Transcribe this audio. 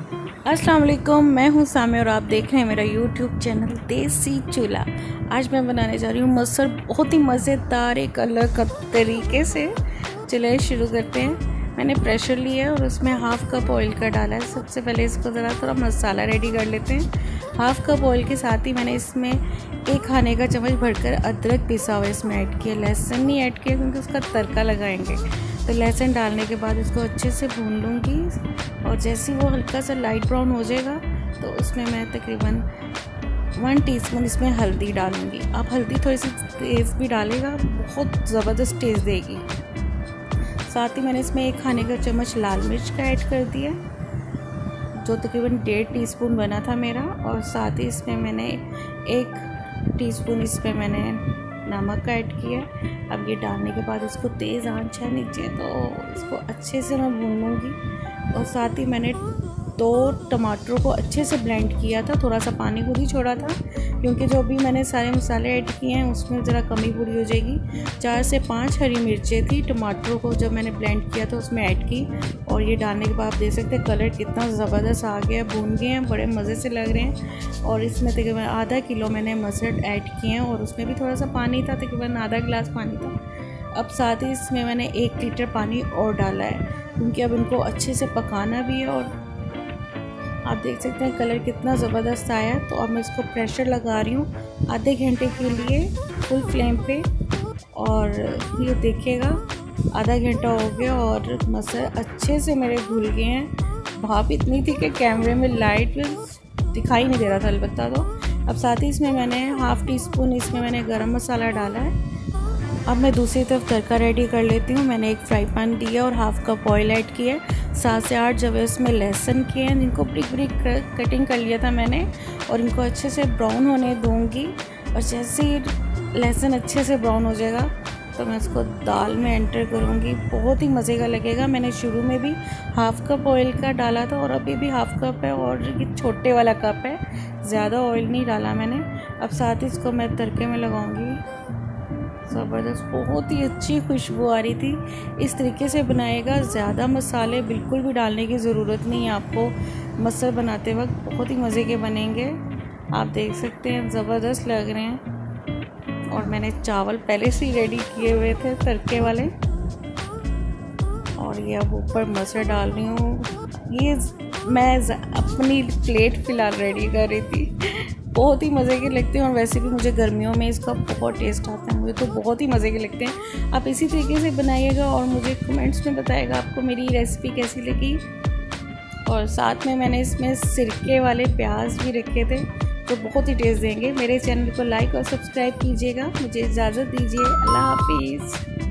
अस्सलाम वालेकुम, मैं हूँ सामे और आप देख रहे हैं मेरा यूट्यूब चैनल देसी चूल्हा। आज मैं बनाने जा रही हूँ मसर, बहुत ही मज़ेदार एक अलग तरीके से। चलिए शुरू करते हैं। मैंने प्रेशर लिया है और उसमें हाफ़ कप ऑयल का डाला है। सबसे पहले इसको ज़रा थोड़ा मसाला रेडी कर लेते हैं। हाफ़ कप ऑयल के साथ ही मैंने इसमें 1 खाने का चम्मच भरकर अदरक पिसा हुआ इसमें ऐड किया। लहसुन नहीं ऐड किया क्योंकि उसका तड़का लगाएंगे। तो लहसुन डालने के बाद इसको अच्छे से भून लूँगी और जैसे ही वो हल्का सा लाइट ब्राउन हो जाएगा तो उसमें मैं तकरीबन 1 टीस्पून इसमें हल्दी डालूँगी। आप हल्दी थोड़ी सी तेज़ भी डालेगा, बहुत ज़बरदस्त टेस्ट देगी। साथ ही मैंने इसमें 1 खाने का चम्मच लाल मिर्च का ऐड कर दिया, जो तकरीबन 1.5 टीस्पून बना था मेरा। और साथ ही इसमें मैंने 1 टीस्पून इसमें मैंने नमक का ऐड किया। अब ये डालने के बाद इसको तेज़ आंच है नीचे, तो इसको अच्छे से मैं भून लूँगी। और साथ ही मैंने 2 टमाटरों को अच्छे से ब्लेंड किया था, थोड़ा सा पानी खुद ही छोड़ा था क्योंकि जो भी मैंने सारे मसाले ऐड किए हैं उसमें ज़रा कमी पूरी हो जाएगी। 4 से 5 हरी मिर्चें थी, टमाटरों को जब मैंने ब्लेंड किया था उसमें ऐड की। और ये डालने के बाद आप देख सकते हैं कलर कितना ज़बरदस्त आ गया, भून गए हैं, बड़े मज़े से लग रहे हैं। और इसमें तकरीबन आधा किलो मैंने मस्टर्ड ऐड किए हैं और उसमें भी थोड़ा सा पानी था, तकरीबन आधा गिलास पानी था। अब साथ ही इसमें मैंने 1 लीटर पानी और डाला है क्योंकि अब इनको अच्छे से पकाना भी है। और आप देख सकते हैं कलर कितना ज़बरदस्त आया है। तो अब मैं इसको प्रेशर लगा रही हूँ आधे घंटे के लिए फुल फ्लेम पे। और ये देखिएगा आधा घंटा हो गया और मसर अच्छे से मेरे घुल गए हैं। भाप इतनी थी कि कैमरे में लाइट दिखाई नहीं दे रहा था अलबत्ता। तो अब साथ ही इसमें मैंने हाफ़ टीस्पून इसमें मैंने गरम मसाला डाला है। अब मैं दूसरी तरफ तड़का रेडी कर लेती हूँ। मैंने एक फ्राई पैन दिया और हाफ़ कप ऑयल ऐड किया। 7 से 8 जब इसमें लहसुन किए हैं, जिनको ब्रिक ब्रिक कटिंग कर लिया था मैंने, और इनको अच्छे से ब्राउन होने दूँगी। और जैसे ही लहसुन अच्छे से ब्राउन हो जाएगा तो मैं इसको दाल में एंटर करूँगी। बहुत ही मज़े का लगेगा। मैंने शुरू में भी हाफ़ कप ऑयल का डाला था और अभी भी हाफ़ कप है, और ये छोटे वाला कप है, ज़्यादा ऑयल नहीं डाला मैंने। अब साथ ही इसको मैं तड़के में लगाऊँगी। ज़बरदस्त, बहुत ही अच्छी खुशबू आ रही थी। इस तरीके से बनाएगा, ज़्यादा मसाले बिल्कुल भी डालने की ज़रूरत नहीं है आपको। मसर बनाते वक्त बहुत ही मज़े के बनेंगे। आप देख सकते हैं ज़बरदस्त लग रहे हैं। और मैंने चावल पहले से ही रेडी किए हुए थे तड़के वाले। और ये अब ऊपर मसर डाल रही हूँ। ये मैं अपनी प्लेट फ़िलहाल रेडी कर रही थी। बहुत ही मज़े के लगते हैं और वैसे भी मुझे गर्मियों में इसका बहुत टेस्ट आता है, मुझे तो बहुत ही मज़े के लगते हैं। आप इसी तरीके से बनाइएगा और मुझे कमेंट्स में बताइएगा आपको मेरी रेसिपी कैसी लगी। और साथ में मैंने इसमें सिरके वाले प्याज भी रखे थे जो बहुत ही टेस्ट देंगे। मेरे चैनल को लाइक और सब्सक्राइब कीजिएगा। मुझे इजाज़त दीजिए। अल्लाह हाफिज़।